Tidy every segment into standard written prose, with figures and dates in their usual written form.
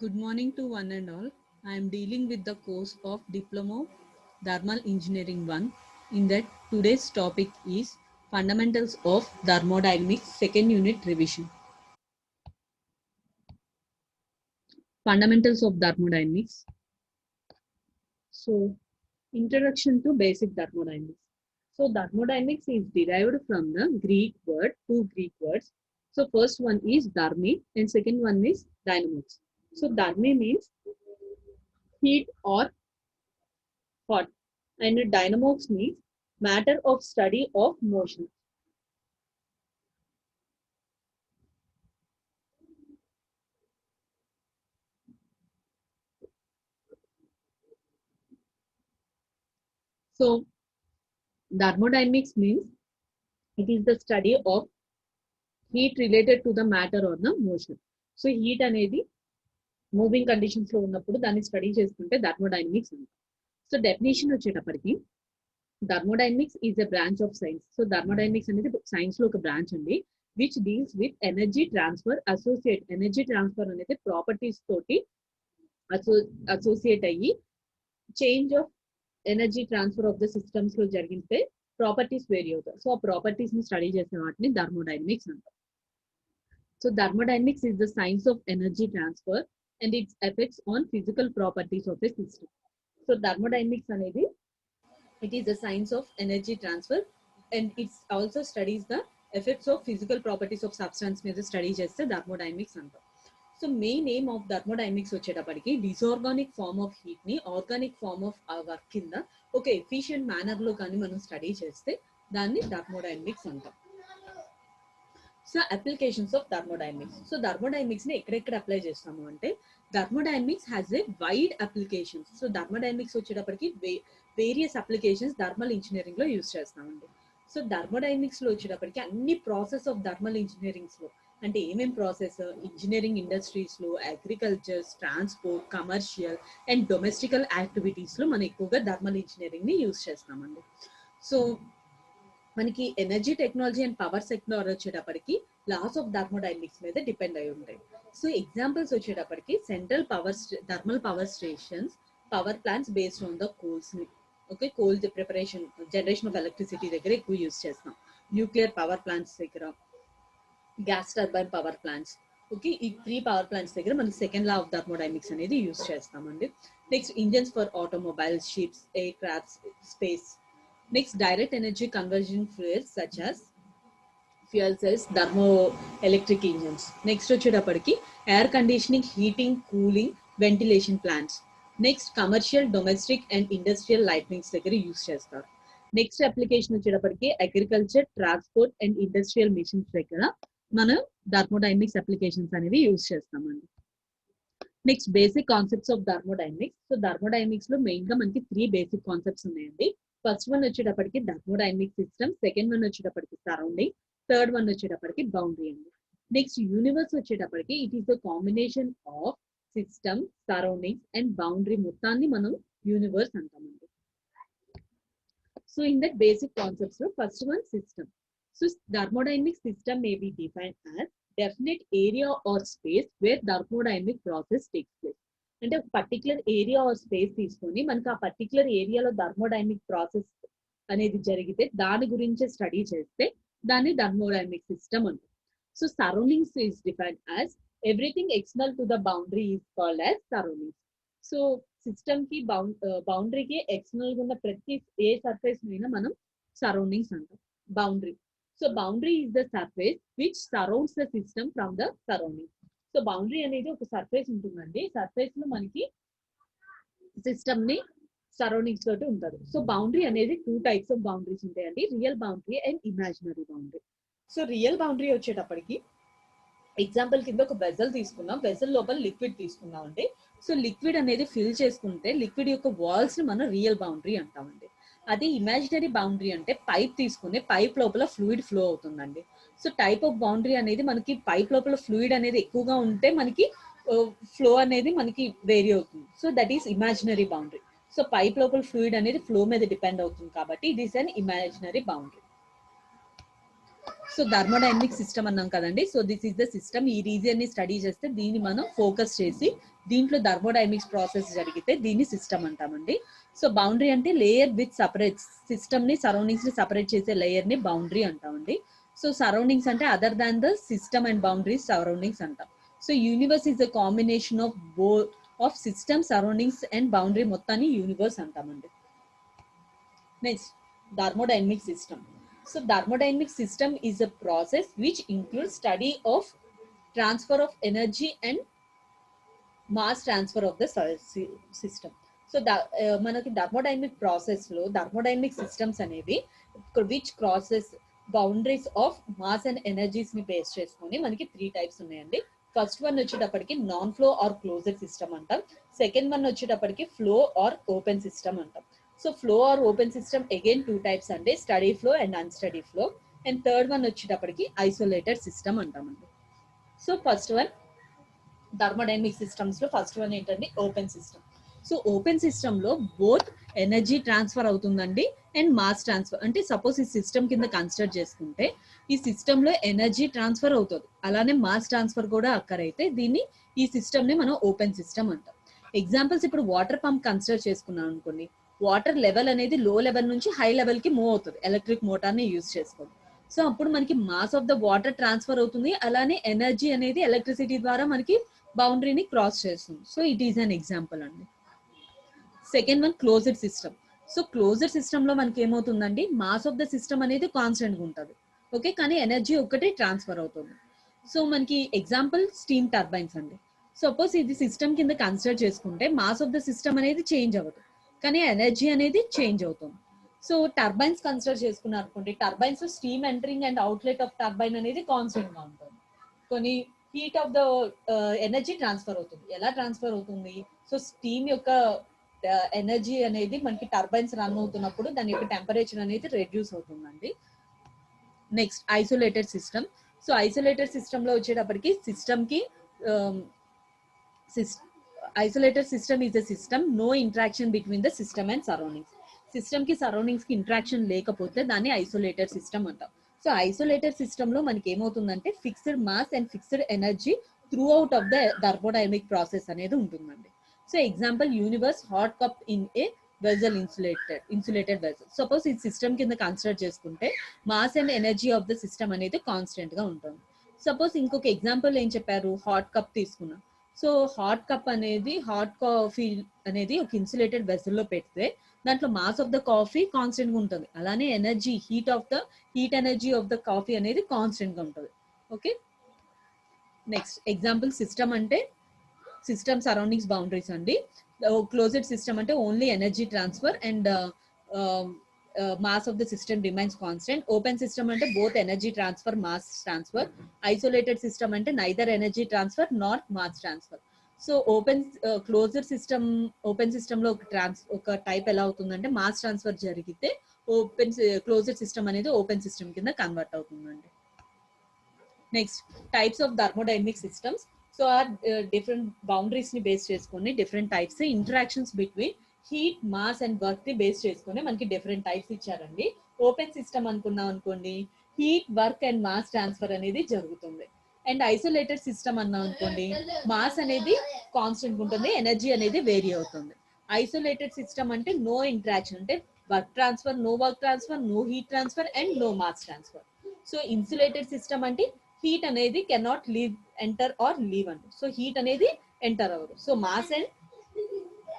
Good morning to one and all. I am dealing with the course of Diploma Thermal Engineering 1. In that, today's topic is Fundamentals of Thermodynamics, second unit revision. Fundamentals of Thermodynamics. So, introduction to basic thermodynamics. So, thermodynamics is derived from the Greek word, two Greek words. So, first one is thermi and second one is dynamos. So, thermi means heat or hot, and dynamos means matter of study of motion. So thermodynamics means it is the study of heat related to the matter or the motion. So heat అనేది moving conditions లో ఉన్నప్పుడు దాన్ని study చేసుకుంటే thermodynamics అంటాం. So definition వచ్చేటప్పటికి thermodynamics is a branch of science. So thermodynamics అనేది science లో ఒక బ్రాంచ్ అండి, which deals with energy transfer associate. Energy transfer అనేది ప్రాపర్టీస్ తోటి అసోసియేట్ అయ్యి change of energy transfer of the systems లో జరిగితే ప్రాపర్టీస్ వేరీ అవుతాయి. సో ఆ ప్రాపర్టీస్ ని స్టడీ చేసే వాటిని థర్మోడైనమిక్స్ అంటారు. So thermodynamics is the science of energy transfer and its effects on physical properties of a system. So thermodynamics అనేది it is the science of energy transfer and it's also studies the effects of physical properties of substance మీద study చేస్తే thermodynamics అంటాం. So main aim of thermodynamics వచ్చేటప్పటికి disorganic form of heat ని organic form of work కింద ఒక efficient manner లో కానీ మనం స్టడీ చేస్తే దాన్ని థర్మోడైనమిక్స్ అంటాం. So applications of thermodynamics. So thermodynamics ని ఎక్కడెక్కడ అప్లై చేస్తాము అంటే thermodynamics has a wide applications. So thermodynamics వచ్చేటప్పటికి వేరియస్ అప్లికేషన్స్ థర్మల్ ఇంజనీరింగ్ లో యూస్ చేస్తామండి. సో థర్మోడైనమిక్స్ లో వచ్చేటప్పటికి అన్ని ప్రాసెస్ ఆఫ్ థర్మల్ ఇంజనీరింగ్స్ లో అంటే ఏమేం ప్రాసెస్ ఇంజనీరింగ్ ఇండస్ట్రీస్ లో, agriculture, transport, commercial and domestical activities లో మనం ఎక్కువగా థర్మల్ ఇంజనీరింగ్ ని యూస్ చేస్తామండి. సో మనకి energy technology and power sector వచ్చేటప్పటికి లాస్ ఆఫ్ థర్మోడైనమిక్స్ మీద డిపెండ్ అయి ఉంటాయి. సో ఎగ్జాంపుల్స్ వచ్చేటప్పటికి central power thermal power stations, power plants based on the coals ని, okay, coal preparation generation of electricity దగ్గర ఎక్కువ యూస్ చేస్తాం. న్యూక్లియర్ పవర్ ప్లాంట్స్ దగ్గర, gas turbine power plants, okay, ఈ 3 పవర్ ప్లాంట్స్ దగ్గర మనకి సెకండ్ లా ఆఫ్ థర్మోడైనమిక్స్ అనేది use చేస్తామండి. Next engines for automobiles, ships, aircrafts, space. Next direct energy conversion fuels such as fuel cells, thermoelectric engines. Next వచ్చేటప్పటికి air conditioning, heating, cooling, ventilation plants. Next commercial, domestic and industrial lightnings దగ్గర use చేస్తారు. Next application వచ్చేటప్పటికి agriculture, transport and industrial machines దగ్గర మనం thermodynamics applications అనేవి use చేస్తామండి. Next basic concepts of thermodynamics. So thermodynamics లో main గా మనకి 3 బేసిక్ కాన్సెప్ట్స్ ఉన్నాయండి. ఫస్ట్ వన్ వచ్చేటప్పటికి థర్మోడైనమిక్ సిస్టమ్, సెకండ్ వన్ వచ్చేటప్పటికి సరౌండింగ్, థర్డ్ వన్ వచ్చేటప్పటికి బౌండరీ అండి. నెక్స్ట్ యూనివర్స్ వచ్చేటప్పటికి it is the combination of system, surroundings and boundary మొత్తాన్ని మనం యూనివర్స్ అంటామండి. So in that basic concepts, first one system. So thermodynamic system may be defined as definite area or space where thermodynamic process takes place. అంటే ఒక particular area are space తీసుకొని మనకి ఆ particular ఏరియాలో thermodynamic process అనేది జరిగితే దాని గురించి స్టడీ చేస్తే దాన్ని థర్మోడైనమిక్ సిస్టమ్ అంటారు. So surroundings is defined as everything external to the boundary is called as surroundings. So system కి బౌండరీకి ఎక్స్టర్నల్ గా ఉన్న ప్రతి ఏ సర్ఫేస్ అయినా మనం సరౌండింగ్స్ అంటాం. Boundary, so boundary is the surface which surrounds the system from the surrounding. So boundary అనేది ఒక surface ఉంటుందండి, సర్ఫేస్ లో మనకి సిస్టమ్ ని సరౌండింగ్స్ తోటి ఉంటుంది. సో బౌండరీ అనేది 2 టైప్స్ ఆఫ్ బౌండరీస్ ఉంటాయండి, real boundary and imaginary boundary. So real boundary వచ్చేటప్పటికి ఎగ్జాంపుల్ కింద ఒక వెజల్ తీసుకున్నాం, వెజల్ లోపల లిక్విడ్ తీసుకున్నాం అంటే సో లిక్విడ్ అనేది ఫిల్ చేసుకుంటే లిక్విడ్ యొక్క వాల్స్ ని మనం రియల్ బౌండరీ అంటామండి. అదే ఇమాజినరీ బౌండరీ అంటే పైప్ తీసుకుని పైప్ లోపల ఫ్లూయిడ్ ఫ్లో అవుతుందండి. సో టైప్ ఆఫ్ బౌండరీ అనేది మనకి పైప్ లోపల ఫ్లూయిడ్ అనేది ఎక్కువగా ఉంటే మనకి ఫ్లో అనేది మనకి వేరీ అవుతుంది. So that is imaginary boundary. So pipe లోపల ఫ్లూయిడ్ అనేది ఫ్లో మీద డిపెండ్ అవుతుంది కాబట్టి it is an imaginary boundary. So thermodynamic system అన్నాం కదండి. So this is the system. ఈ రీజియన్ ని స్టడీ చేస్తే దీన్ని మనం ఫోకస్ చేసి దీంట్లో థర్మోడైనమిక్స్ ప్రాసెస్ జరిగితే దీన్ని సిస్టమ్ అంటామండి. సో బౌండరీ అంటే లేయర్ విత్ సపరేట్ సిస్టమ్ ని సరౌండింగ్స్ ని సపరేట్ చేసే లేయర్ ని బౌండరీ అంటామండి. సో సరౌండింగ్స్ అంటే other than the system and boundaries surroundings అంటాం. So universe is a combination of both of system surroundings and boundary మొత్తాన్ని universe అంటామండి. Next thermodynamic system. So thermodynamic system is a process which includes study of transfer of energy and mass transfer of the system. So మనకి thermodynamic process లో thermodynamic systems అనేవి which crosses boundaries of mass and energies ని base చేసుకొని మనకి 3 types ఉన్నాయండి. First one వచ్చేటప్పటికి non flow or closed system అంటాం. Second one వచ్చేటప్పటికి ఫ్లో ఆర్ ఓపెన్ సిస్టమ్ అంటాం. So flow or open system again 2 types అండి, steady flow and unsteady flow. And third one వచ్చేటప్పటికి ఐసోలేటెడ్ సిస్టమ్ అంటామండి. So first one thermodynamic systems లో first one ఏంటండి, open system. So open system లో both energy transfer అవుతుందండి and mass transfer. అంటే suppose ఈ system కింద కన్సిడర్ చేసుకుంటే ఈ సిస్టమ్ లో ఎనర్జీ ట్రాన్స్ఫర్ అవుతుంది, అలానే మాస్ ట్రాన్స్ఫర్ కూడా అక్కరైతే దీన్ని ఈ సిస్టమ్ ని మనం ఓపెన్ సిస్టమ్ అంటాం. ఎగ్జాంపుల్స్ ఇప్పుడు వాటర్ పంప్ కన్సిడర్ చేసుకున్నాం అనుకోండి, వాటర్ లెవెల్ అనేది లో లెవెల్ నుంచి హై లెవెల్ కి మూవ్ అవుతుంది ఎలక్ట్రిక్ మోటార్ ని యూజ్ చేసుకోండి. సో అప్పుడు మనకి mass of the water transfer అవుతుంది, అలానే ఎనర్జీ అనేది ఎలక్ట్రిసిటీ ద్వారా మనకి బౌండరీని క్రాస్ చేస్తుంది. So it is an example అండి. Second one closed system. So closed system లో మనకి ఏమవుతుందండి, మాస్ ఆఫ్ ద సిస్టమ్ అనేది కాన్స్టెంట్ గా ఉంటుంది, ఓకే, కానీ ఎనర్జీ ఒక్కటే ట్రాన్స్ఫర్ అవుతుంది. సో మనకి ఎగ్జాంపుల్ స్టీమ్ టర్బైన్స్ అండి. సపోజ్ ఇది సిస్టమ్ కింద కన్సిడర్ చేసుకుంటే మాస్ ఆఫ్ ద సిస్టమ్ అనేది చేంజ్ అవ్వదు, కానీ ఎనర్జీ అనేది చేంజ్ అవుతుంది. సో టర్బైన్స్ కన్సిడర్ చేసుకున్నారు అనుకోండి, turbines steam entering and outlet of turbine అనేది కాన్స్టెంట్ గా ఉంటుంది, కొన్ని heat of the energy transfer అవుతుంది. ఎలా ట్రాన్స్ఫర్ అవుతుంది, సో స్టీమ్ యొక్క ఎనర్జీ అనేది మనకి టర్బైన్స్ రన్ అవుతున్నప్పుడు దాని యొక్క టెంపరేచర్ అనేది రెడ్యూస్ అవుతుందండి. Next isolated system. So isolated system లో వచ్చేటప్పటికి సిస్టమ్ కి isolated system is a system no interaction between the system and surroundings. System కి సరౌండింగ్స్ కి ఇంటరాక్షన్ లేకపోతే దాన్ని ఐసోలేటెడ్ సిస్టమ్ అంటాం. సో ఐసోలేటెడ్ సిస్టమ్ లో మనకి ఏమవుతుందంటే fixed mass and fixed energy throughout of the thermodynamic process అనేది ఉంటుందండి. So example universe hot cup in a vessel insulated vessel. Suppose ఈ సిస్టమ్ కింద కన్సిడర్ చేసుకుంటే mass and energy of the system అనేది constant గా ఉంటుంది. Suppose ఇంకొక example ఏం చెప్పారు, హాట్ కప్ తీసుకున్నాం. సో హాట్ కప్ అనేది హాట్ కాఫీ అనేది ఒక ఇన్సులేటెడ్ వెసల్ లో పెడితే దాంట్లో mass of the coffee constant గా ఉంటుంది, అలానే energy heat energy of the coffee అనేది కాన్స్టెంట్ గా ఉంటుంది, ఓకే. నెక్స్ట్ ఎగ్జాంపుల్ సిస్టమ్ అంటే సిస్టమ్ సరౌండింగ్స్ బౌండరీస్ అండి. క్లోజ్డ్ సిస్టమ్ అంటే only energy transfer and mass of the system remains constant. Open system అంటే both energy transfer mass transfer. Isolated system అంటే neither energy transfer not mass transfer. So closed system open system లో ఒక type ఎలా అవుతుందంటే mass transfer జరిగితే closed system అనేది open system కింద convert అవుతుందండి. Next types of thermodynamic systems. So or different boundaries ని బేస్ చేసుకొని different types interactions between heat mass and work ని బేస్ చేసుకొని మనకి డిఫరెంట్ టైప్స్ ఇచ్చారండి. ఓపెన్ సిస్టమ్ అనుకున్నాం అనుకోండి, heat work and mass transfer అనేది జరుగుతుంది. అండ్ ఐసోలేటెడ్ సిస్టమ్ అన్నాం అనుకోండి, మాస్ అనేది కాన్స్టెంట్ ఉంటుంది, ఎనర్జీ అనేది వేరీ అవుతుంది. ఐసోలేటెడ్ సిస్టమ్ అంటే నో ఇంటరాక్షన్, అంటే work transfer, no work transfer, no heat transfer and no mass transfer. So insulated system అంటే హీట్ అనేది కెనాట్ ఎంటర్ ఆర్ లీవ్ అండి. సో హీట్ అనేది ఎంటర్ అవ్వదు, so mass and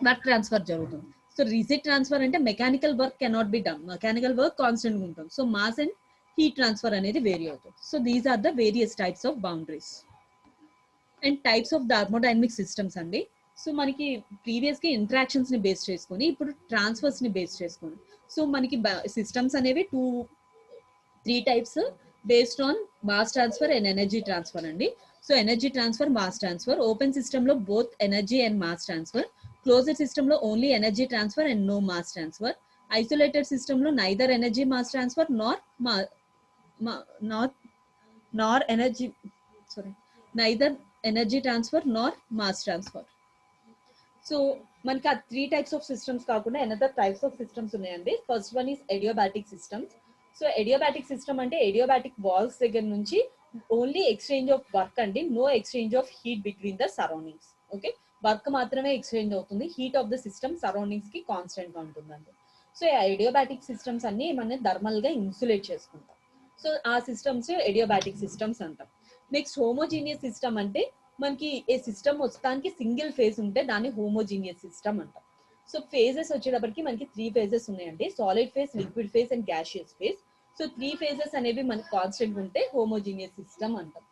work transfer జరుగుతుంది. So rigid transfer అంటే mechanical work cannot be done, mechanical work constant ఉంటుంది, so mass and heat transfer అనేది vary అవుతుంది. So these are the various types of boundaries and types of thermodynamic systems అండి. So మనకి previous గా interactions ని base చేసుకొని ఇప్పుడు transfers ని బేస్ చేసుకొని, సో మనకి సిస్టమ్స్ అనేవి 3 types based on mass transfer and energy transfer అండి. So energy transfer, mass transfer. Open system లో both energy and mass transfer. Closed system లో only energy transfer and no mass transfer. Isolated system లో neither energy mass transfer nor energy neither energy transfer nor mass transfer. So మనకి ఆ 3 types of systems కాకుండా another types of systems ఉన్నాయండి. First one is adiabatic systems. So adiabatic system అంటే adiabatic walls దగ్గర నుంచి only exchange of work అండి, no exchange of heat between the surroundings. Okay, work మాత్రమే exchange అవుతుంది, heat of the system surroundings కి constant గా ఉంటుందండి. సో ఎడియాబాటిక్ సిస్టమ్స్ అన్ని మనం థర్మల్ గా ఇన్సులేట్ చేసుకుంటాం. సో ఆ సిస్టమ్స్ ఎడియాబాటిక్ సిస్టమ్స్ అంటాం. నెక్స్ట్ హోమోజీనియస్ సిస్టమ్ అంటే మనకి ఏ సిస్టమ్ వచ్చడానికి సింగిల్ ఫేజ్ ఉంటే దాన్ని హోమోజీనియస్ సిస్టమ్ అంటాం. సో ఫేజెస్ వచ్చేటప్పటికి మనకి 3 ఫేజెస్ ఉన్నాయండి, solid phase, liquid phase and gaseous phase. So 3 phases అనేవి మనకి కాన్స్టెంట్ ఉంటే హోమోజీనియస్ సిస్టమ్ అంటాం,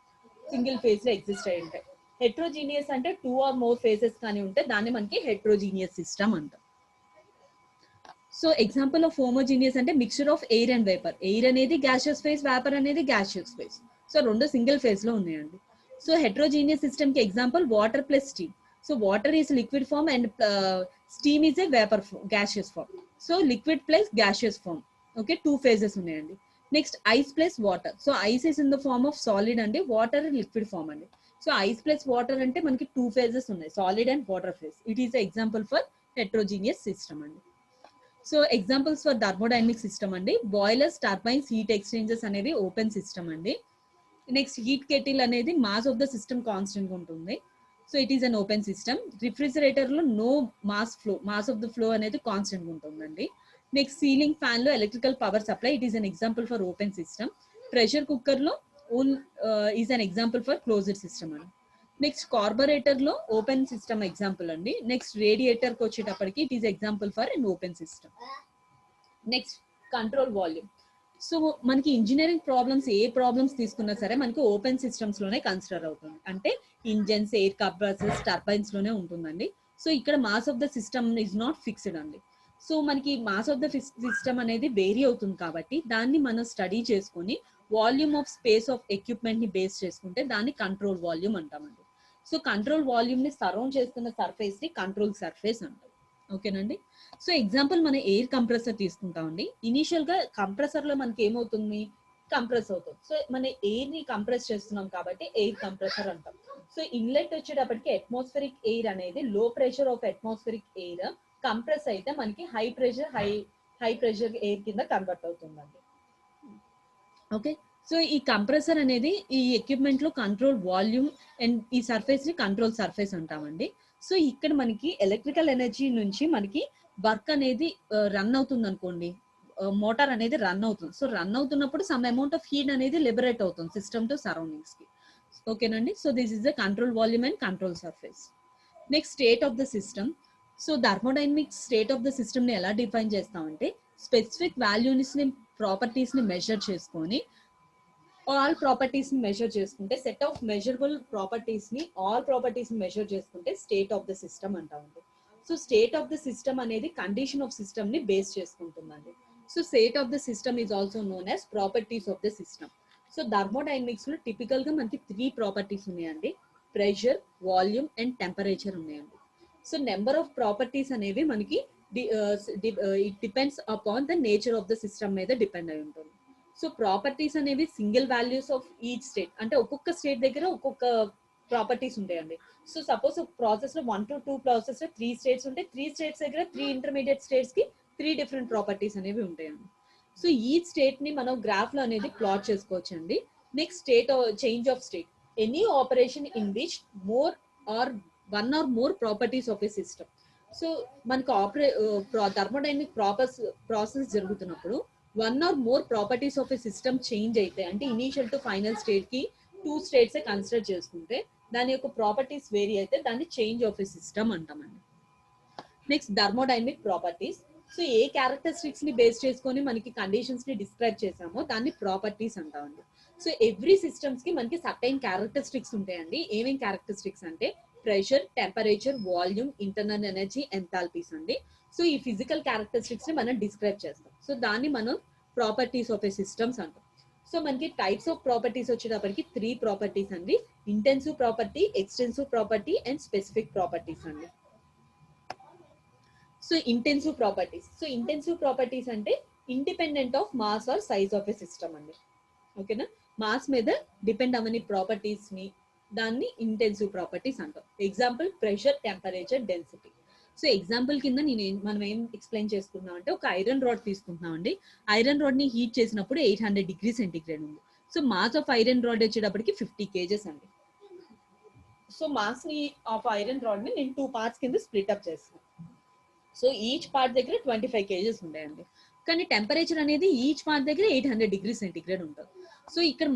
సింగిల్ ఫేజ్ లో ఎగ్జిస్ట్ అయి ఉంటాయి. హెట్రోజీనియస్ అంటే 2 ఆర్ మోర్ ఫేజెస్ కానీ ఉంటే దాన్ని మనకి హెట్రోజీనియస్ సిస్టమ్ అంటాం. సో ఎగ్జాంపుల్ ఆఫ్ హోమోజీనియస్ అంటే mixture of air and vapour. Air అనేది గ్యాషియస్ ఫేజ్, వేపర్ అనేది గ్యాషియస్ ఫేజ్. సో రెండు సింగిల్ ఫేజ్ లో ఉన్నాయండి. సో హెట్రోజీనియస్ సిస్టమ్ కి example water plus steam. So water is liquid form and steam is a vapour gaseous form. So liquid plus gaseous form. Okay, 2 phases ఉన్నాయండి. Next ice plus water. So ice is in the form of solid అండి, water liquid form అండి. So ice plus water అంటే మనకి 2 phases ఉన్నాయి, solid and water phase. It is example for heterogeneous system అండి. So examples for thermodynamic system అండి, boilers, turbines, heat exchangers అనేది open system అండి. Next heat kettle అనేది mass of the system constant ఉంటుంది. So it is an open system. Refrigerator లో no mass of the flow అనేది constant ఉంటుందండి. Next ceiling fan లో electrical power supply, it is an example for open system. Pressure cooker లో is an example for closed system అండి. Next carburettor లో open system example అండి. Next radiator కి వచ్చేటప్పటికి it is example for an open system. Next control volume. So మనకి engineering problems ఏ problems తీసుకున్నా సరే మనకి ఓపెన్ సిస్టమ్స్ లోనే కన్సిడర్ అవుతుంది. అంటే ఇంజన్స్, ఎయిర్ కంప్రెసర్స్, టర్బైన్స్ లోనే ఉంటుందండి. సో ఇక్కడ mass of the system is not fixed అండి. సో మనకి మాస్ ఆఫ్ ద సిస్టమ్ అనేది వేరీ అవుతుంది కాబట్టి దాన్ని మనం స్టడీ చేసుకొని volume of space of equipment ని బేస్ చేసుకుంటే దాన్ని కంట్రోల్ వాల్యూమ్ అంటామండి. సో కంట్రోల్ వాల్యూమ్ ని సరౌండ్ చేస్తున్న సర్ఫేస్ ని కంట్రోల్ సర్ఫేస్ అంటాం. ఓకేనండి. సో ఎగ్జాంపుల్ మనం ఎయిర్ కంప్రెసర్ తీసుకుంటామండి. ఇనిషియల్ గా కంప్రెసర్ లో మనకి ఏమవుతుంది, కంప్రెస్ అవుతుంది. సో మన ఎయిర్ ని కంప్రెస్ చేస్తున్నాం కాబట్టి ఎయిర్ కంప్రెసర్ అంటాం. సో ఇన్లెట్ వచ్చేటప్పటికి అట్మాస్ఫిరిక్ ఎయిర్ అనేది లో pressure of atmospheric air compress అయితే మనకి హై ప్రెషర్ ఎయిర్ కింద కన్వర్ట్ అవుతుందండి. ఓకే, సో ఈ కంప్రెసర్ అనేది ఈ ఎక్విప్మెంట్ లో కంట్రోల్ వాల్యూమ్ అండ్ ఈ సర్ఫేస్ ని కంట్రోల్ సర్ఫేస్ అంటామండి. సో ఇక్కడ మనకి ఎలక్ట్రికల్ ఎనర్జీ నుంచి మనకి వర్క్ అనేది రన్ అవుతుంది అనుకోండి, మోటార్ అనేది రన్ అవుతుంది. సో రన్ అవుతున్నప్పుడు సమ్ అమౌంట్ ఆఫ్ హీట్ అనేది లిబరేట్ అవుతుంది సిస్టమ్ టు సరౌండింగ్స్ కి. ఓకేనండి. So this is the control volume and control surface. Next state of the system. So thermodynamic state of the system ని ఎలా define చేస్తామంటే specific values ని, properties ని measure చేసుకొని ఆల్ ప్రాపర్టీస్ ని మెజర్ చేసుకుంటే సెట్ ఆఫ్ మెజరబుల్ ప్రాపర్టీస్ ని, all properties ని మెజర్ చేసుకుంటే స్టేట్ ఆఫ్ ద సిస్టమ్ అంటామండి. So state of the system అనేది కండిషన్ ఆఫ్ సిస్టమ్ ని బేస్ చేసుకుంటుందండి. So state of the system is also known as properties of the system. So thermodynamics లో typical గా మనకి 3 properties ఉన్నాయండి, pressure, volume and temperature ఉన్నాయండి. So number of properties అనేవి మనకి it depends upon the nature of the system మీద depend అయి ఉంటుంది. సో ప్రాపర్టీస్ అనేవి single values of each state, అంటే ఒక్కొక్క స్టేట్ దగ్గర ఒక్కొక్క ప్రాపర్టీస్ ఉంటాయండి. సో సపోజ్ ప్రాసెస్ లో 1 to 2 ప్రాసెస్ లో 3 స్టేట్స్ ఉంటే 3 స్టేట్స్ దగ్గర 3 ఇంటర్మీడియట్ స్టేట్స్ కి 3 డిఫరెంట్ ప్రాపర్టీస్ అనేవి ఉంటాయండి. సో ఈ స్టేట్ ని మనం గ్రాఫ్ లో అనేది ప్లాట్ చేసుకోవచ్చండి. Next state change of state, any operation in which more or one or more properties of a system. So మనకి థర్మోడైనమిక్ ప్రాసెస్ జరుగుతున్నప్పుడు 1 or more properties of a system change అయితే, అంటే initial to final state కి 2 states consider చేసుకుంటే దాని యొక్క properties vary అయితే దాన్ని చేంజ్ ఆఫ్ ఎ సిస్టమ్ అంటామండి. Next thermodynamic properties. సో ఏ క్యారెక్టరిస్టిక్స్ ని బేస్ చేసుకొని మనకి కండిషన్స్ ని డిస్క్రైబ్ చేసామో దాన్ని ప్రాపర్టీస్ అంటామండి. సో ఎవ్రీ సిస్టమ్స్ కి మనకి సర్టైన్ క్యారెక్టరిస్టిక్స్ ఉంటాయండి. ఏమేం క్యారెక్టరిస్టిక్స్ అంటే pressure, temperature, volume, internal energy, enthalpies అండి. సో ఈ ఫిజికల్ క్యారెక్టరిస్టిక్స్ ని మనం డిస్క్రైబ్ చేస్తాం. సో దాన్ని మనం ప్రాపర్టీస్ ఆఫ్ ఎ సిస్టమ్స్ అంటాం. సో మనకి టైప్స్ ఆఫ్ ప్రాపర్టీస్ వచ్చేటప్పటికి 3 ప్రాపర్టీస్ అండి, intensive property, extensive property and specific properties అండి. So intensive properties. So intensive properties అంటే independent of mass or size of a system అండి. ఓకేనా, మాస్ మీద depend అవని ప్రాపర్టీస్ ని దాన్ని ఇంటెన్సివ్ ప్రాపర్టీస్ అంటాం. Example pressure, temperature, density. So example కింద మనం ఏం ఎక్స్ప్లెయిన్ చేసుకున్నాం అంటే ఒక ఐరన్ రాడ్ తీసుకుంటున్నాం అండి. ఐరన్ రాడ్ ని హీట్ చేసినప్పుడు 800 డిగ్రీ సెంటిగ్రేడ్ ఉంది. So mass of iron rod వచ్చేటప్పటికి 50 కేజెస్ అండి. సో మాస్ ని ఆఫ్ ఐరన్ రాడ్ ని నేను 2 పార్ట్స్ కింద స్ప్లిట్ అప్ చేస్తాను. సో ఈచ్ పార్ట్ దగ్గర 25 కేజెస్ ఉంటాయండి. కానీ టెంపరేచర్ అనేది ఈచ్ పార్ట్ దగ్గర 800 డిగ్రీ సెంటిగ్రేడ్ ఉంటుంది. సో ఇక్కడ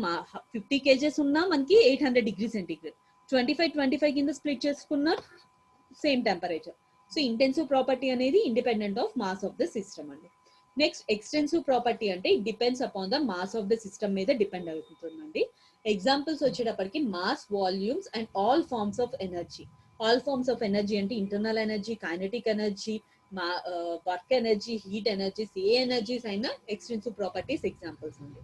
50 కేజెస్ ఉన్నా మనకి 800 డిగ్రీ సెంటిగ్రేడ్, 25 కింద స్ప్లిట్ చేసుకున్న same temperature. So intensive property అనేది independent of mass of the system అండి. నెక్స్ట్ ఎక్స్టెన్సివ్ ప్రాపర్టీ అంటే it depends upon the mass of the system మీద డిపెండ్ అవుతుందండి. ఎగ్జాంపుల్స్ వచ్చేటప్పటికి mass, volumes and all forms of energy. All forms of energy అంటే internal energy, kinetic energy, work energy, heat energies, ఏ energies అయినా extensive properties examples అండి.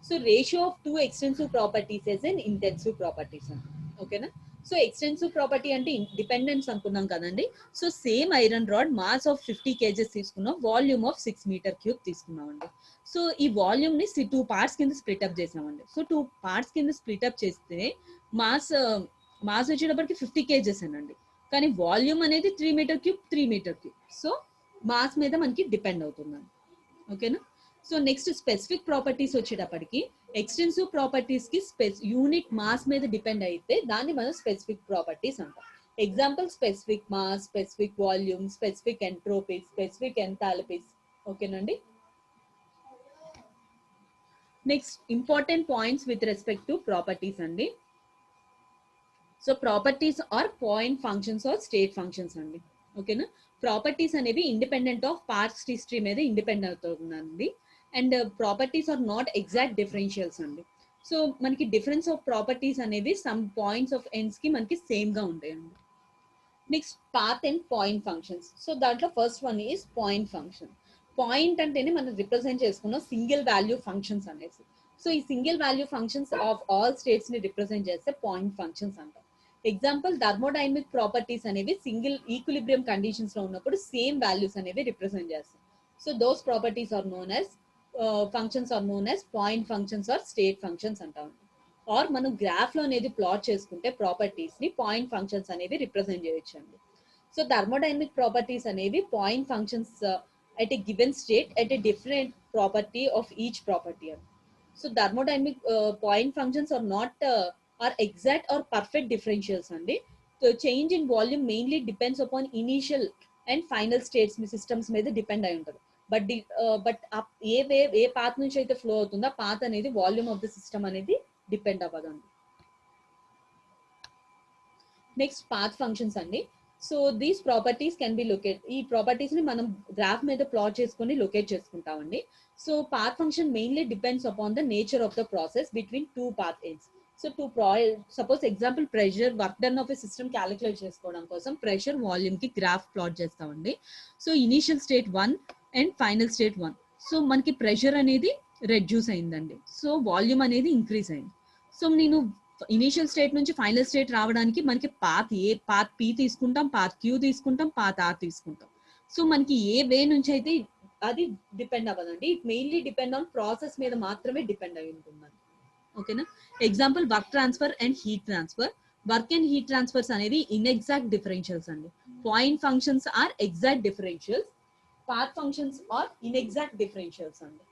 So ratio of two extensive properties is in intensive properties అండి. ఓకేనా. So extensive property అంటే dependence అనుకున్నాం కదండి. So same iron rod mass of 50 kgs తీసుకున్నాం, volume of 6 metre cube తీసుకున్నాం అండి. సో ఈ వాల్యూమ్ ని 2 పార్ట్స్ కింద స్ప్లిట్ అప్ చేసామండి. సో 2 పార్ట్స్ కింద స్ప్లిట్ అప్ చేస్తే మాస్ వచ్చేటప్పటికి 50 కేజెస్ అనండి. కానీ వాల్యూమ్ అనేది 3 మీటర్ క్యూబ్. సో మాస్ మీద మనకి డిపెండ్ అవుతుందండి. ఓకేనా. సో నెక్స్ట్ స్పెసిఫిక్ ప్రాపర్టీస్ వచ్చేటప్పటికి ఎక్స్టెన్సివ్ ప్రాపర్టీస్ కి యూనిట్ మాస్ మీద డిపెండ్ అయితే దాన్ని మనం స్పెసిఫిక్ ప్రాపర్టీస్ అంటాం. Example specific mass, specific volume, specific entropies, specific enthalpies. ఓకేనండి. Next important points with respect to properties అండి. So properties are point functions are state functions అండి. ఓకేనా. ప్రాపర్టీస్ అనేవి ఇండిపెండెంట్ ఆఫ్ పాస్ట్ హిస్టరీ మీద independent అవుతుందండి. And properties are not exact differentials అండి. So మనకి difference of properties అనేవి some points of ends కి మనకి సేమ్ గా ఉంటాయండి. Next path and point functions. So దాంట్లో first one is point function. Point అంటేనే మనం రిప్రజెంట్ చేసుకున్న సింగిల్ వాల్యూ ఫంక్షన్స్ అనేసి. సో ఈ single value functions of all states ని రిప్రజెంట్ చేస్తే పాయింట్ ఫంక్షన్స్ అంటాం. ఎగ్జాంపుల్ థర్మోడైనమిక్ ప్రాపర్టీస్ అనేవి సింగిల్ ఈక్విలిబ్రియం కండిషన్స్ లో ఉన్నప్పుడు సేమ్ వాల్యూస్ అనేవి రిప్రజెంట్ చేస్తాం. So those properties are known as functions are known as point functions are state functions అంటాం. Or మనం గ్రాఫ్ లో అనేది ప్లాట్ చేసుకుంటే ప్రాపర్టీస్ ని పాయింట్ ఫంక్షన్స్ అనేవి రిప్రజెంట్ చేయొచ్చు అండి. సో థర్మోడైనమిక్ ప్రాపర్టీస్ అనేవి point functions at a given state at a different property of each property. So thermodynamic point functions are not are exact or perfect differentials andi. So change in volume mainly depends upon initial and final states systems మీద depend అయి ఉంటుంది. But A path నుంచి అయితే flow అవుతుందో ఆ path అనేది volume of the system అనేది depend అవ్వదండి. నెక్స్ట్ పాత్ ఫంక్షన్స్ అండి. So these properties can be locate. ఈ ప్రాపర్టీస్ ని మనం గ్రాఫ్ మీద ప్లాట్ చేసుకొని లొకేట్ చేసుకుంటామండి. So path function mainly depends upon the nature of the process between two path ends. So suppose example pressure, work done of a system calculate చేసుకోవడం కోసం pressure, volume కి graph plot చేస్తామండి. So initial state 1 and final state 1. So మనకి pressure అనేది reduce అయిందండి. So volume అనేది increase అయింది. So నేను ఇనీషియల్ స్టేట్ నుంచి ఫైనల్ స్టేట్ రావడానికి మనకి పాత్ పి తీసుకుంటాం, పాత్ క్యూ తీసుకుంటాం, పాత్ ఆర్ తీసుకుంటాం. సో మనకి ఏ వే నుంచి అయితే అది డిపెండ్ అవ్వదండి. It mainly depend on process మీద మాత్రమే డిపెండ్ అయి ఉంటుందండి. ఓకేనా. Example work transfer and heat transfer. Work and heat transfers అనేవి ఇన్ఎగ్జాక్ట్ డిఫరెన్షియల్స్ అండి. Point functions are exact differentials, path functions are inexact differentials అండి.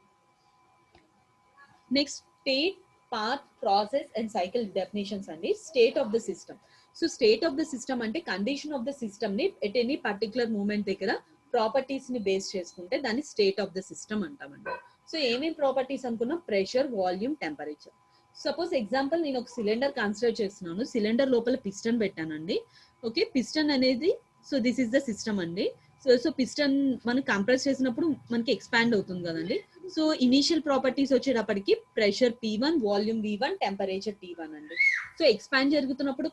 Next state, path, process and cycle definitions అండి. State of the system. So state of the system అంటే condition of the system ని at any particular moment దగ్గర properties ని base చేసుకుంటే దాన్ని state of the system అంటామండి. So ఏమేమి properties అనుకున్నా pressure, volume, temperature. Suppose example నేను ఒక సిలిండర్ కన్సిడర్ చేస్తున్నాను. సిలిండర్ లోపల పిస్టన్ పెట్టానండి. ఓకే. పిస్టన్ అనేది so this is the system అండి. సో పిస్టన్ మనం కంప్రెస్ చేసినప్పుడు మనకి ఎక్స్పాండ్ అవుతుంది కదండి. సో ఇనీషియల్ ప్రాపర్టీస్ వచ్చేటప్పటికి pressure P1, volume V1, temperature T1 అండి. సో ఎక్స్పాండ్ జరుగుతున్నప్పుడు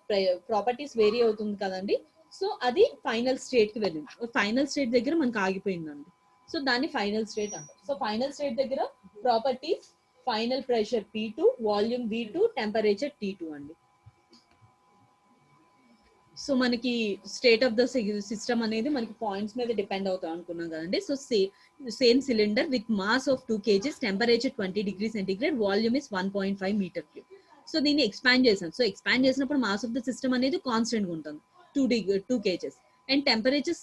ప్రాపర్టీస్ వేరీ అవుతుంది కదండి. సో అది ఫైనల్ స్టేట్ కి వెళ్ళింది. ఫైనల్ స్టేట్ దగ్గర మనకు ఆగిపోయిందండి. సో దాన్ని ఫైనల్ స్టేట్ అంటారు. సో ఫైనల్ స్టేట్ దగ్గర properties final pressure P2, volume V2, temperature T2 అండి. సో మనకి స్టేట్ ఆఫ్ ద సిస్టమ్ అనేది మనకి పాయింట్స్ మీద డిపెండ్ అవుతాం అనుకున్నాం కదండి. So same cylinder with mass of 2 kgs, temperature 20 degrees centigrade, volume is 1.5 meter cube. So దీన్ని ఎక్స్పాండ్ చేసాం. సో ఎక్స్పాండ్ చేసినప్పుడు మాస్ ఆఫ్ ద సిస్టమ్ అనేది కాన్స్టెంట్ గా ఉంటుంది 2 kgs. అండ్ టెంపరేచర్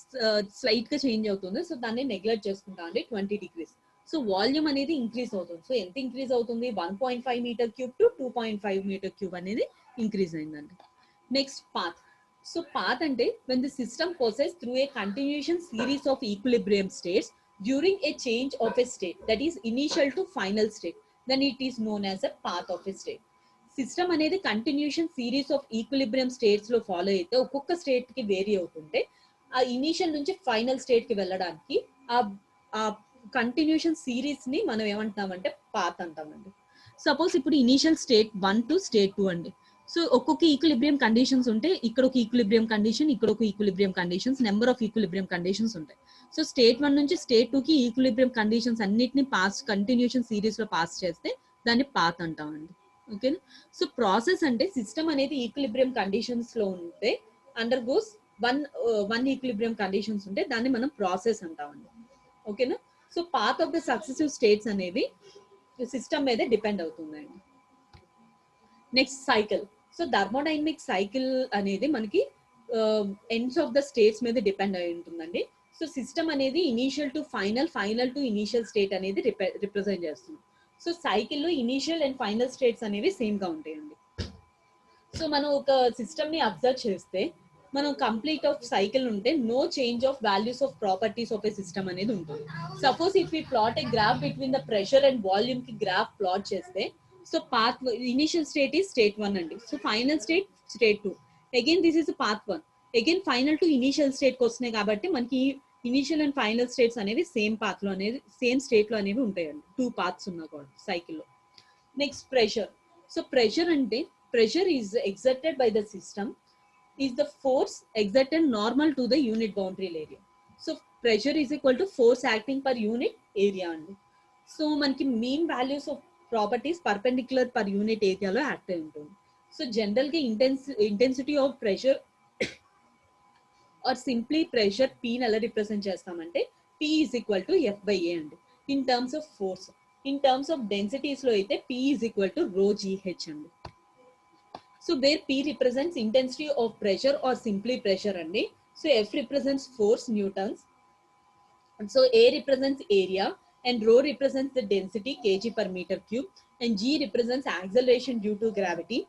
స్లైట్ గా చేంజ్ అవుతుంది. సో దాన్ని నెగ్లెక్ట్ చేసుకుంటాం అండి 20 degrees. సో వాల్యూమ్ అనేది ఇంక్రీజ్ అవుతుంది. సో ఎంత ఇంక్రీజ్ అవుతుంది? 1.5 meter cube to 2.5 meter cube అనేది ఇంక్రీజ్ అయిందండి. Next path. సో పాత్ అంటే when the system passes through a continuation series of equilibrium states during a change of a state, that is initial to final state, then it is known as a path of a state. System అనేది continuation series of equilibrium states లో follow అయితే ఒక్కొక్క state కి vary అవుతుంటే ఆ initial నుంచి final state కి వెళ్ళడానికి ఆ కంటిన్యూషన్ సిరీస్ ని మనం ఏమంటామంటే పాత్ అంటామండి. సపోజ్ ఇప్పుడు ఇనీషియల్ స్టేట్ 1 టు స్టేట్ 2 అండి. సో ఒక్కొక్క ఈక్విలిబ్రియం కండిషన్స్ ఉంటే ఇక్కడ ఒక ఈక్విలిబ్రియం కండిషన్, ఇక్కడ ఒక equilibrium conditions, number of equilibrium conditions ఉంటాయి. సో స్టేట్ 1 నుంచి స్టేట్ 2 కి ఈక్విలిబ్రియం కండిషన్స్ అన్నిటిని పాస్ కంటిన్యూషన్ సిరీస్ లో పాస్ చేస్తే దాన్ని పాత్ అంటామండి. ఓకేనా. సో ప్రాసెస్ అంటే సిస్టమ్ అనేది ఈక్విలిబ్రియం కండిషన్స్ లో ఉంటే under goes one equilibrium conditions ఉంటే దాన్ని మనం ప్రాసెస్ అంటామండి. ఓకేనా. So path of the successive states అనేవి సిస్టమ్ మీద డిపెండ్ అవుతుందండి. Next cycle. So thermodynamic cycle అనేది మనకి ఎండ్స్ ఆఫ్ ద స్టేట్స్ మీద డిపెండ్ అయి ఉంటుందండి. సో సిస్టమ్ అనేది initial to final, final to initial state అనేది రిప్రజెంట్ చేస్తుంది. సో సైకిల్లో ఇనీషియల్ అండ్ ఫైనల్ స్టేట్స్ అనేవి సేమ్ గా ఉంటాయండి. సో మనం ఒక సిస్టమ్ ని అబ్జర్వ్ చేస్తే మనం కంప్లీట్ ఆఫ్ సైకిల్ ఉంటే no change of values of properties of a system అనేది ఉంటుంది. Suppose if we plot a graph between the pressure and volume కి గ్రాఫ్ ప్లాట్ చేస్తే so path initial state is state 1 అండి. So final state state 2. Again this is path 1. Again final to initial state కి వస్తున్నాయి కాబట్టి మనకి initial and final states అనేవి same path లో అనేది సేమ్ స్టేట్ లో అనేవి ఉంటాయండి. 2 పాత్స్ ఉన్నా కూడా సైకిల్లో. Next pressure. సో ప్రెషర్ అంటే pressure is exerted by the system is the force exerted normal to the unit boundary area. So pressure is equal to force acting per unit area అండి. So మనకి mean values of properties perpendicular per unit ఏరియాలో act అయి ఉంటుంది. So general గా intensity of pressure or simply pressure పీని ఎలా represent చేస్తామంటే P is equal to F/A అండి. In terms of force. In terms of densities లో అయితే P is equal to ρGH అండి. So where P represents intensity of pressure or simply pressure andi. So F represents force newtons. And so A represents area and rho represents the density kg per meter cube, and G represents acceleration due to gravity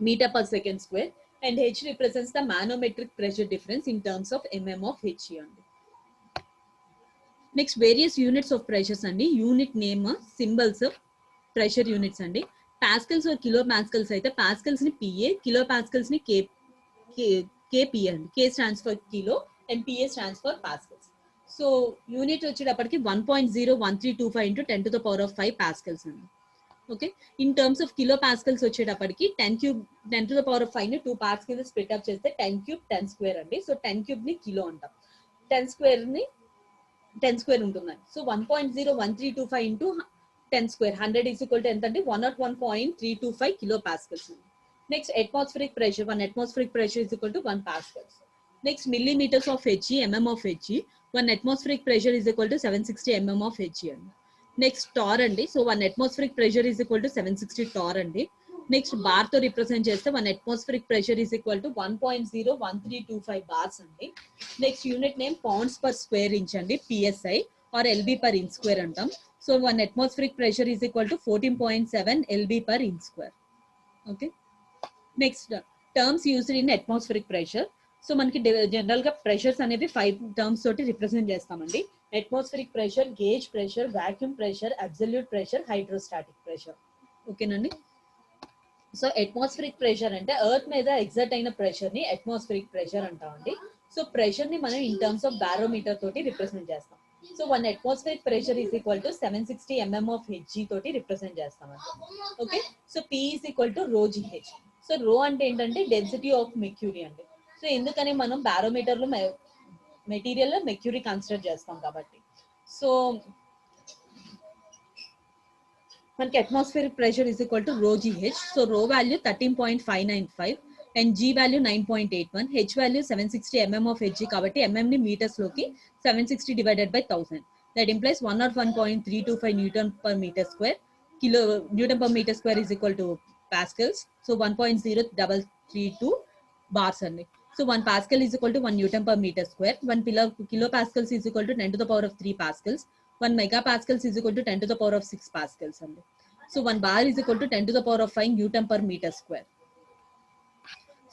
meter per second square, and H represents the manometric pressure difference in terms of mm of He andi. Next, various units of pressures andi. Unit name symbols of pressure units andi. Pascals और kilo pascals అయితే pascals ని P A, kilo pascals ని K P అండి. K stands for kilo and P A stands for pascals. So unit వచ్చేటప్పటికి 1.01325 into 10 to the power of 5 pascals అండి. Okay. In terms of kilo pascals వచ్చేటప్పటికి 10 to the power of 5 ని 2 parts కింద split up చేస్తే 10 cube 10 square అండి. So 10 cube ని kilo అంటాం, 10 square ని 10 square ఉంటుందండి. So 1.01325 into 10 square 100 is equal to ఎంత అంటే 101.325 kilopascals. Next, atmospheric pressure. 1 atmospheric pressure is equal to 1 pascals. Next, millimeters of He, mm of He. 1 atmospheric pressure is equal to 760 mm of He. Next, torr andi. So 1 atmospheric pressure is equal to 760 torr andi. Next, bar to represent cheste 1 atmospheric pressure is equal to 1.01325 bars andi. Next, unit name pounds per square inch andi, PSI or LB per inch square antam. So 1 atmospheric pressure is equal to 14.7 lb per inch square. Okay. Next, terms used in atmospheric pressure. So మనకి general గా pressures అనేవి 5 terms తోటి represent చేస్తామండి. Atmospheric pressure, gauge pressure, vacuum pressure, absolute pressure, hydrostatic pressure. ఓకేనండి. So atmospheric pressure అంటే earth మీద exert అయిన pressure ని అట్మాస్ఫిరిక్ ప్రెషర్ అంటామండి. సో ప్రెషర్ ని మనం ఇన్ టర్మ్స్ ఆఫ్ బారోమీటర్ తోటి రిప్రజెంట్ చేస్తాం. So 1 atmospheric pressure is equal to 760 mm of Hg తోటి రిప్రజెంట్ చేస్తామండి. Okay. So P is equal to ρGH. So రో అంటే ఏంటంటే డెన్సిటీ ఆఫ్ మెర్క్యూరీ అండి. సో ఎందుకని మనం బారోమీటర్ లో మెటీరియల్ లో మెర్క్యూరీ కన్సిడర్ చేస్తాం కాబట్టి. సో మనకి atmospheric pressure is equal to ρGH. So రో value 13.595 and G value 9.81, H value 760 mm of Hg కాబట్టి mm ని meters లోకి 760 divided by 1000. That implies 101.325 Newton per meter square. Newton per meter square is equal to pascals. So 1.0332 bars అండి. So 1 Pascal is equal to 1 Newton per meter square. 1 kilopascals is equal to 10 to the power of 3 Pascals. 1 megapascals is equal to 10 to the power of 6 Pascals. So 1 bar is equal to 10 to the power of 5 Newton per meter square.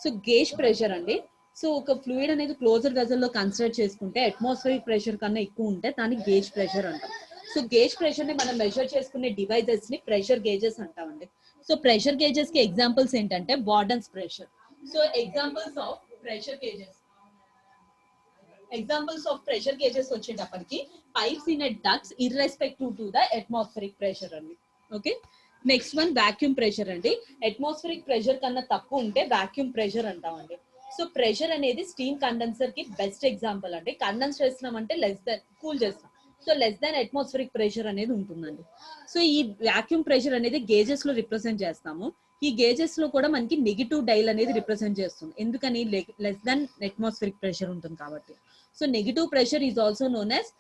So gauge pressure అండి. So ఒక fluid అనేది closer vessel లో consider చేసుకుంటే atmospheric pressure కన్నా ఎక్కువ ఉంటే దాన్ని gauge pressure అంటాం. సో గేజ్ ప్రెషర్ ని మనం మెజర్ చేసుకునే డివైజెస్ ని ప్రెషర్ గేజెస్ అంటామండి. సో ప్రెషర్ గేజెస్ కి ఎగ్జాంపుల్స్ ఏంటంటే Bourdon's pressure. So examples of pressure gauges వచ్చేటప్పటికి pipes in a ducts irrespective to the atmospheric pressure అండి. Okay, next one vacuum pressure అండి. అట్మాస్ఫియరిక్ ప్రెషర్ కన్నా తక్కువ ఉంటే వాక్యూమ్ ప్రెషర్ అంటామండి. సో ప్రెషర్ అనేది స్టీమ్ కండెన్సర్ కి బెస్ట్ ఎగ్జాంపుల్ అండి. కండెన్స్ చేస్తున్నాం అంటే లెస్ దెన్ కూల్ చేస్తాం, so less than atmospheric pressure అనేది ఉంటుందండి. సో ఈ వాక్యూమ్ ప్రెషర్ అనేది గేజెస్ లో రిప్రజెంట్ చేస్తాము. ఈ గేజెస్ లో కూడా మనకి నెగిటివ్ డైల్ అనేది రిప్రజెంట్ చేస్తుంది, ఎందుకని లెస్ దెన్ అట్మాస్ఫియరిక్ ప్రెషర్ ఉంటుంది కాబట్టి. So negative pressure is also known as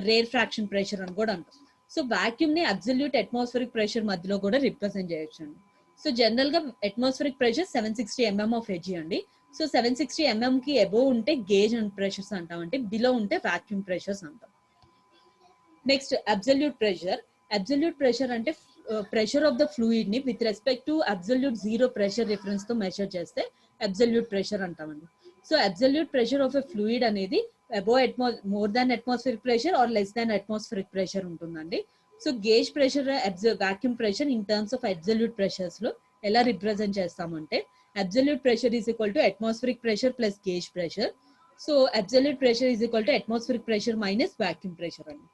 rare fraction pressure అని కూడా అంటాం. సో వాక్యూమ్ ని అబ్సల్యూట్ అట్మాస్ఫియరిక్ ప్రెషర్ మధ్యలో కూడా రిప్రజెంట్ చేయొచ్చు అండి. సో జనరల్ గా atmospheric pressure 760 mm of edgy అండి. సో 760 mm కి అబోవ్ ఉంటే గేజ్ అండ్ ప్రెషర్స్ అంటాం, అంటే బిలో ఉంటే వాక్యూమ్ ప్రెషర్స్ అంటాం. Next absolute pressure. Absolute pressure అంటే ప్రెషర్ ఆఫ్ ద ఫ్లూయిడ్ ని with respect to absolute zero pressure reference తో మెజర్ చేస్తే అబ్సల్యూట్ ప్రెషర్ అంటామండి. So absolute pressure of a fluid అనేది above more than atmospheric pressure or less than atmospheric pressure ఉంటుందండి. So gauge pressure vacuum pressure in terms of absolute pressures లో ఎలా represent చేస్తామంటే absolute pressure is equal to atmospheric pressure plus gauge pressure. So absolute pressure is equal to atmospheric pressure minus vacuum pressure అండి.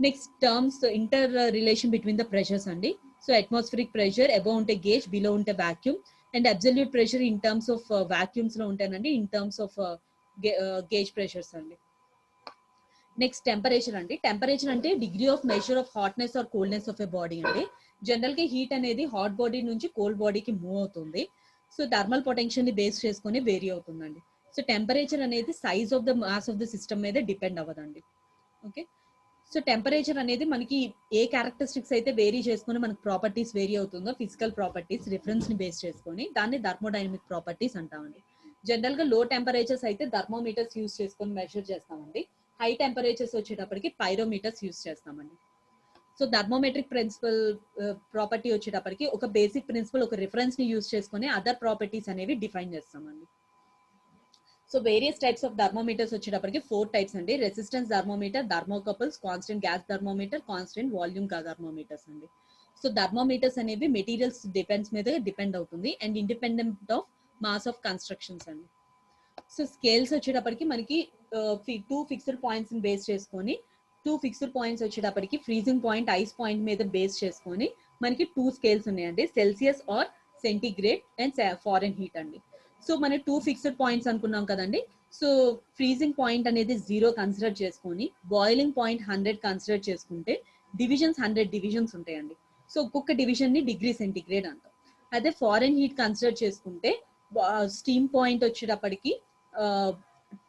Next terms interrelation between the pressures అండి. So atmospheric pressure above ఉంటే gauge, below ఉంటే vacuum, and absolute pressure in terms of vacuums లో ఉంటానండి in terms of gauge pressures అండి. Next temperature అండి. Temperature అంటే degree of measure of hotness or coldness of a body అండి. General గా heat అనేది హాట్ బాడీ నుంచి కోల్డ్ బాడీకి మూవ్ అవుతుంది. సో థర్మల్ పొటెన్షియల్ ని బేస్ చేసుకుని వేరీ అవుతుందండి. సో టెంపరేచర్ అనేది size of the mass of the system మీద డిపెండ్ అవ్వదండి. ఓకే, సో టెంపరేచర్ అనేది మనకి ఏ క్యారెక్టరిస్టిక్స్ అయితే వేరీ చేసుకుని మనకి ప్రాపర్టీస్ వేరీ అవుతుందో ఫిజికల్ ప్రాపర్టీస్ రిఫరెన్స్ ని బేస్ చేసుకొని దాన్ని థర్మోడైనమిక్ ప్రాపర్టీస్ అంటామండి. జనరల్ గా లో టెంపరేచర్స్ అయితే థర్మోమీటర్స్ యూస్ చేసుకొని మెజర్ చేస్తామండి. హై టెంపరేచర్స్ వచ్చేటప్పటికి పైరోమీటర్స్ యూస్ చేస్తామండి. సో థర్మోమెట్రిక్ ప్రిన్సిపల్ ప్రాపర్టీ వచ్చేటప్పటికి ఒక బేసిక్ ప్రిన్సిపల్ ఒక రిఫరెన్స్ ని యూస్ చేసుకొని అదర్ ప్రాపర్టీస్ అనేవి డిఫైన్ చేస్తామండి. So various types of thermometers వచ్చేటప్పటికి 4 టైప్స్ అండి. Resistance thermometer, thermocouples, constant gas thermometer, constant volume thermometers అండి. సో థర్మోమీటర్స్ అనేవి మెటీరియల్స్ డిపెండ్స్ మీద డిపెండ్ అవుతుంది and independent of mass of constructions అండి. సో స్కేల్స్ వచ్చేటప్పటికి మనకి 2 ఫిక్స్డ్ పాయింట్స్ బేస్ చేసుకొని 2 ఫిక్స్డ్ పాయింట్స్ వచ్చేటప్పటికి ఫ్రీజింగ్ పాయింట్, ఐస్ పాయింట్ మీద బేస్ చేసుకొని మనకి 2 స్కేల్స్ ఉన్నాయండి, Celsius or centigrade and Fahrenheit అండి. సో మన 2 ఫిక్స్డ్ పాయింట్స్ అనుకున్నాం కదండి. సో ఫ్రీజింగ్ పాయింట్ అనేది 0 కన్సిడర్ చేసుకొని బాయిలింగ్ పాయింట్ 100 కన్సిడర్ చేసుకుంటే డివిజన్స్ 100 డివిజన్స్ ఉంటాయండి. సో ఒక్కొక్క డివిజన్ ని డిగ్రీ సెంటిగ్రేడ్ అంటాం. అదే ఫారెన్ హీట్ కన్సిడర్ చేసుకుంటే స్టీమ్ పాయింట్ వచ్చేటప్పటికి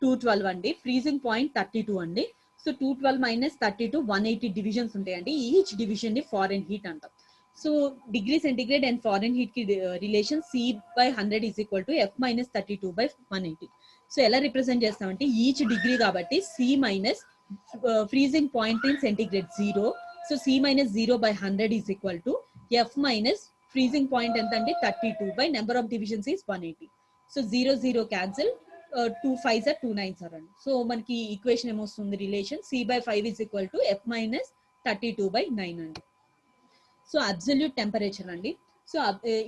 212 అండి, ఫ్రీజింగ్ పాయింట్ 32 అండి. సో 212 మైనస్ 32 180 డివిజన్స్ ఉంటాయండి. ఈచ్ డివిజన్ ని ఫారెన్ హీట్ అంటాం. So degree centigrade and Fahrenheit కి relation C/100 is equal to F minus 32/180. So ఎలా రిప్రజెంట్ చేస్తామంటే ఈచ్ డిగ్రీ కాబట్టి C minus freezing point in centigrade 0. So C minus 0/100 is equal to F minus freezing point ఎంత అంటే 32 by number of divisions is 180. So 0 0 cancel, 2 5s are 2 9s are అండి. So మనకి equation ఏమొస్తుంది relation C/5 is equal to F minus 32/9 అండి. So absolute temperature అండి. So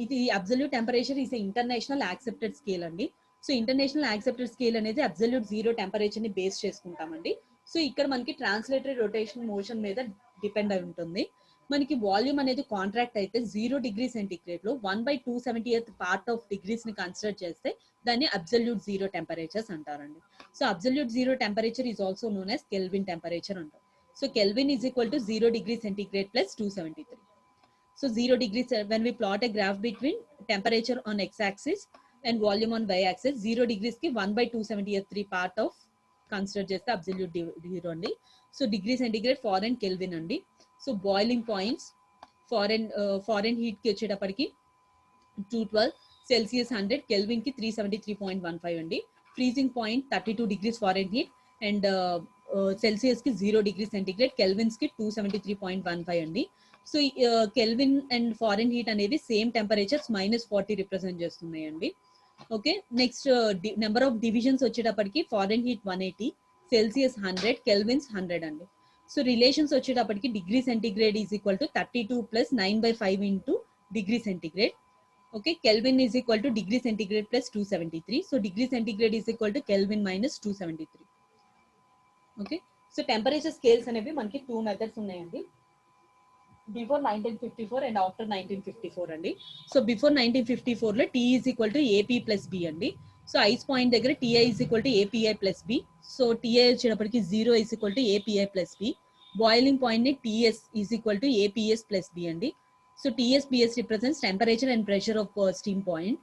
ఇది absolute temperature is international accepted scale అండి. So international accepted scale అనేది absolute 0 temperature ని base చేసుకుంటామండి. సో ఇక్కడ మనకి ట్రాన్స్లేటరీ రొటేషన్ మోషన్ మీద డిపెండ్ అయి ఉంటుంది. మనకి వాల్యూమ్ అనేది కాంట్రాక్ట్ అయితే 0 డిగ్రీ సెంటిగ్రేడ్ లో 1/270th పార్ట్ ఆఫ్ డిగ్రీస్ ని కన్సిడర్ చేస్తే దాన్ని అబ్సల్యూట్ 0 టెంపరేచర్స్ అంటారండి. So absolute 0 temperature is also known as Kelvin temperature అంటారు. So Kelvin is equal to 0 degree centigrade plus 273. So 0 degrees, when we plot a graph between temperature on x-axis and volume on y-axis, 0 degrees ki 1/273 part of consider cheste absolute zero andi. So degree centigrade foreign Kelvin andi. So boiling points foreign heat ki వచ్చేటప్పటికి 212, Celsius 100, Kelvin ki 373.15 andi. freezing point 32 degrees Fahrenheit, and Celsius ki 0 degrees centigrade, Kelvins ki 273.15 అండి. So Kelvin and Fahrenheit అనేది same temperatures -40 represent చేస్తున్నాయండి. Okay, next number of divisions వచ్చేటప్పటికి Fahrenheit 180, Celsius 100, Kelvins 100 అండి. So relations వచ్చేటప్పటికి degree centigrade is equal to 32 plus 9/5 into degree centigrade. Okay, Kelvin is equal to degree centigrade plus 273. So degree centigrade is equal to Kelvin minus 273. Okay, so temperature scales అనేవి మనకి 2 methods ఉన్నాయండి, before 1954 and after 1954 అండి. So before 1954 లో T is equal to A P plus B అండి. So ice point దగ్గర T I is equal to A P I plus B. So T I వచ్చేటప్పటికి 0 is equal to A P I plus B. Boiling point ని T S is equal to A P S plus B అండి. So T S B S represents temperature and pressure of steam point.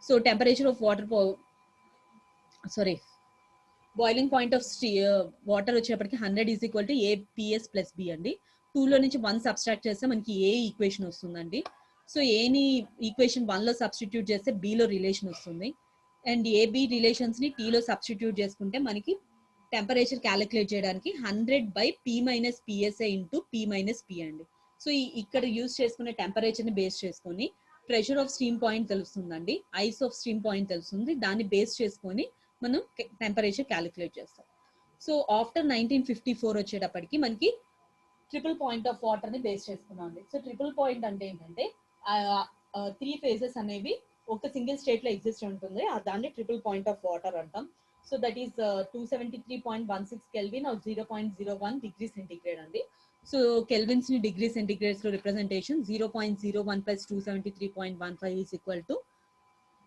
So temperature of water boiling point of water వచ్చేటప్పటికి 100 is equal to A P S plus B అండి. 2లో నుంచి 1 subtract చేస్తే మనకి ఏ equation వస్తుందండి. So ఏని equation 1లో substitute చేస్తే బిలో రిలేషన్ వస్తుంది, అండ్ ఏబి రిలేషన్స్ ని టీలో సబ్స్టిట్యూట్ చేసుకుంటే మనకి టెంపరేచర్ క్యాలిక్యులేట్ చేయడానికి 100/P-PSI ఇంటూ P-P అండి. సో ఇక్కడ యూజ్ చేసుకునే టెంపరేచర్ ని బేస్ చేసుకొని ప్రెషర్ ఆఫ్ స్టీమ్ పాయింట్ తెలుస్తుందండి, ఐస్ ఆఫ్ స్టీమ్ పాయింట్ తెలుస్తుంది, దాన్ని బేస్ చేసుకొని మనం టెంపరేచర్ క్యాలిక్యులేట్ చేస్తాం. సో ఆఫ్టర్ 1954 వచ్చేటప్పటికి మనకి ట్రిపుల్ పాయింట్ ఆఫ్ వాటర్ ని బేస్ చేసుకున్నాం అండి. సో ట్రిపుల్ పాయింట్ అంటే ఏంటంటే 3 phases అనేవి ఒక సింగిల్ స్టేట్ లో ఎగ్జిస్ట్ ఉంటుంది, దాన్ని ట్రిపుల్ పాయింట్ ఆఫ్ వాటర్ అంటాం. So that is 273.16 Kelvin or 0.01 degree centigrade అండి. సో కెల్విన్స్ ని డిగ్రీ సెంటిగ్రేడ్స్ లో representation 0.01 plus 273.15 is equal to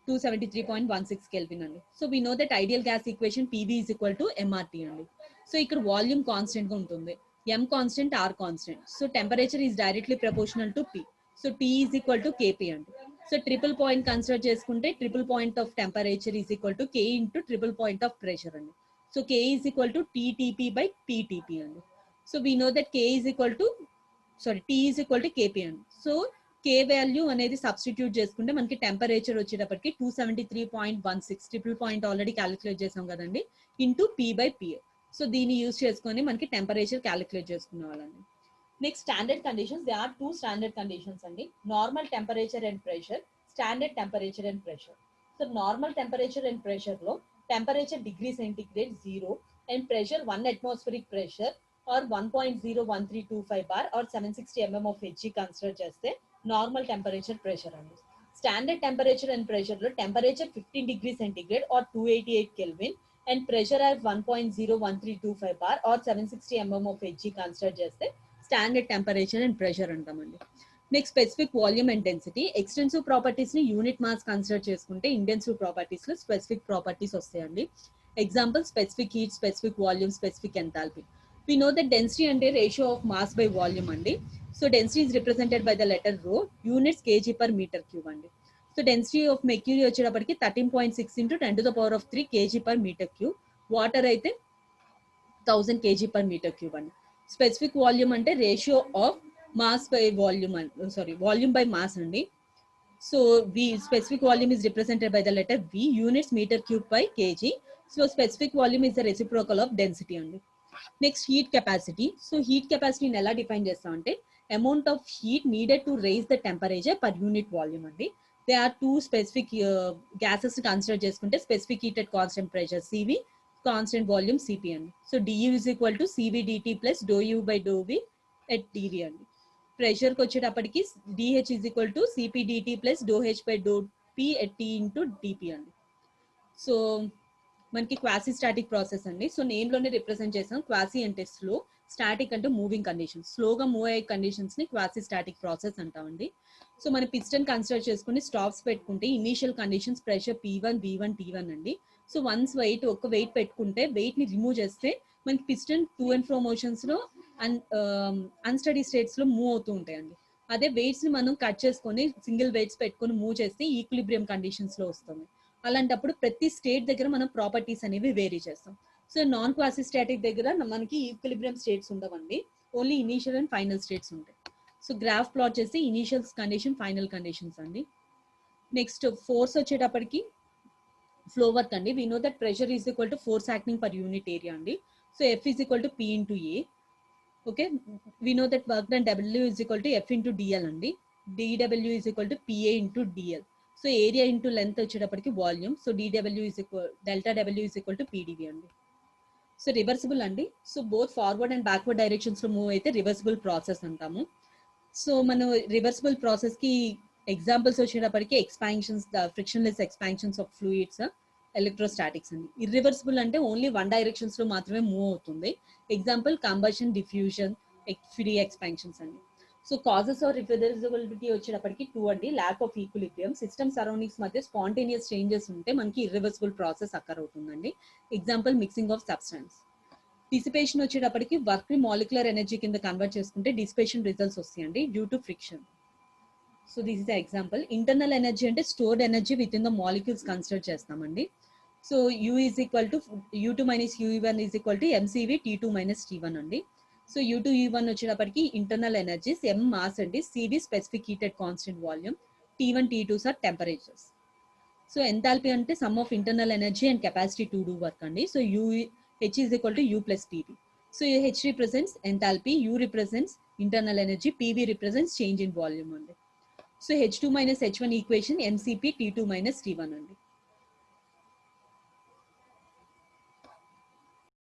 273.16 Kelvin అండి. So we know that ideal gas equation P B is equal to M R T అండి. So ఇక్కడ volume constant గా ఉంటుంది, M constant, R constant. So temperature is directly proportional to P. So T is equal to Kp and so triple point consider చేసుకుంటే triple point of temperature is equal to K into triple point of pressure and so K is equal to TTP by PTP and so we know that K is equal to T is equal to Kp and so K value అనేది substitute చేసుకుంటే మనకి temperature వచ్చేటప్పటికి 273.16 triple point already calculate చేసాం కదండి into P/P. So దీన్ని use చేసుకొని మనకి temperature calculate చేసుకునేవాళ్ళండి. Next standard conditions, they are 2 standard conditions అండి, normal temperature and pressure, standard temperature and pressure. So normal temperature and pressure లో temperature degree centigrade 0 and pressure 1 atmospheric pressure or 1.01325 bar or 760 mm of Hg consider చేస్తే normal temperature pressure అండి. Standard temperature and pressure లో temperature 15 degree centigrade or 288 Kelvin and pressure at 1.01325 bar or 760 mm of Hg consider చేస్తే standard temperature and pressure అంటామండి. Next specific volume and density, extensive properties ని unit mass consider చేసుకుంటే intensive properties లో specific properties వస్తాయండి. Example specific heat, specific volume, specific enthalpy. We know that density అంటే ratio of mass by volume అండి. So density is represented by the letter rho, units kg per meter cube అండి. So density of mercury వచ్చేటప్పటికి 13.6 into 10⁻³ kg per meter cube. Water అయితే 1000 kg per meter cube అండి. Specific volume అంటే ratio of mass by volume volume by mass అండి. So V specific volume is represented by the letter V, units meter cube by kg. So specific volume is the reciprocal of density అండి. Next heat capacity. So heat కెపాసిటీని ఎలా define చేస్తామంటే amount of heat needed to raise the temperature per unit volume అండి. They are 2 specific gases consider చేసుకుంటే specific heat at constant pressure C V, constant volume C P అండి. So D U is equal to C V D T plus doe U by doe V at D V అండి. ప్రెషర్కి వచ్చేటప్పటికి D H is equal to C P D T plus doe H by do P at T into dP అండి. So మనకి quasi static process అండి. So name లోనే represent చేసాం. Quasi అంటే slow, static అంటే మూవింగ్ కండిషన్స్, స్లోగా మూవ్ అయ్యే కండిషన్స్ ని క్వాసీ స్టాటిక్ ప్రాసెస్ అంటామండి. సో మన పిస్టన్ కన్సిడర్ చేసుకుని స్టాప్స్ పెట్టుకుంటే initial conditions pressure P1, V1, T1 అండి. సో వన్స్ ఒక వెయిట్ పెట్టుకుంటే వెయిట్ ని రిమూవ్ చేస్తే మనకి piston to and fro motions లో అన్స్టడీ స్టేట్స్ లో మూవ్ అవుతూ ఉంటాయండి. అదే వెయిట్స్ ని మనం కట్ చేసుకొని సింగిల్ వెయిట్స్ పెట్టుకొని మూవ్ చేస్తే ఈక్విలిబ్రియం కండిషన్స్ లో వస్తుంది. అలాంటప్పుడు ప్రతి స్టేట్ దగ్గర మనం ప్రాపర్టీస్ అనేవి వేరీ చేస్తాం. సో నాన్ క్వాసీ స్టాటిక్ దగ్గర మనకి ఈక్విలిబ్రియం స్టేట్స్ ఉండవండి, only initial and final states ఉంటాయి. సో గ్రాఫ్ ప్లాట్ చేస్తే ఇనీషియల్ కండిషన్, ఫైనల్ కండిషన్స్ అండి. నెక్స్ట్ ఫోర్స్ వచ్చేటప్పటికి ఫ్లో వర్క్ అండి. We know that pressure is equal to force acting per unit area అండి. So F is equal to P into A. Okay, we know that work done W is equal to F into D L అండి. D W is equal to P A into DL. So area into length వచ్చేటప్పటికి volume. So D W is equal delta W is equal to P D V అండి. So reversible అండి. So both forward and backward directions లో move అయితే reversible process అంటాము. So మనం reversible process కి examples వచ్చేటప్పటికి expansions, frictionless expansions of fluids, electrostatics అండి. Irreversible అంటే ఓన్లీ వన్ డైరెక్షన్స్ లో మాత్రమే మూవ్ అవుతుంది. Example combustion, diffusion, free expansions అండి. సో కాజెస్ ఆఫ్ రివర్సిబిలిటీ వచ్చేటప్పటికి 2 అండి. Lack of equilibrium, system surroundings మధ్య స్పాంటేనియస్ చేంజెస్ ఉంటే మనకి ఇర్రివర్సిబుల్ ప్రాసెస్ అక్కర్ అవుతుందండి. Example mixing of substance. Dissipation వచ్చేటప్పటికి వర్క్ ని మాలిక్యులర్ ఎనర్జీ కింద కన్వర్ట్ చేసుకుంటే డిసిపేషన్ రిజల్ట్స్ వస్తాయండి due to friction. So this is the example. Internal energy అంటే stored energy with in the molecules consider చేస్తామండి. So U is equal to U2 minus U1 is equal to M C V T2 minus T1 అండి. So U2 U1 వచ్చేటప్పటికి internal energies, M mass అండి, CD specific heated constant volume, T1 T2 are temperatures. So enthalpy అంటే sum of internal energy and capacity to do work అండి. So H is equal to U plus PV. So H represents enthalpy, U represents internal energy, PV represents change in volume అండి. So H2 minus H1 equation MCP T2 minus T1 అండి.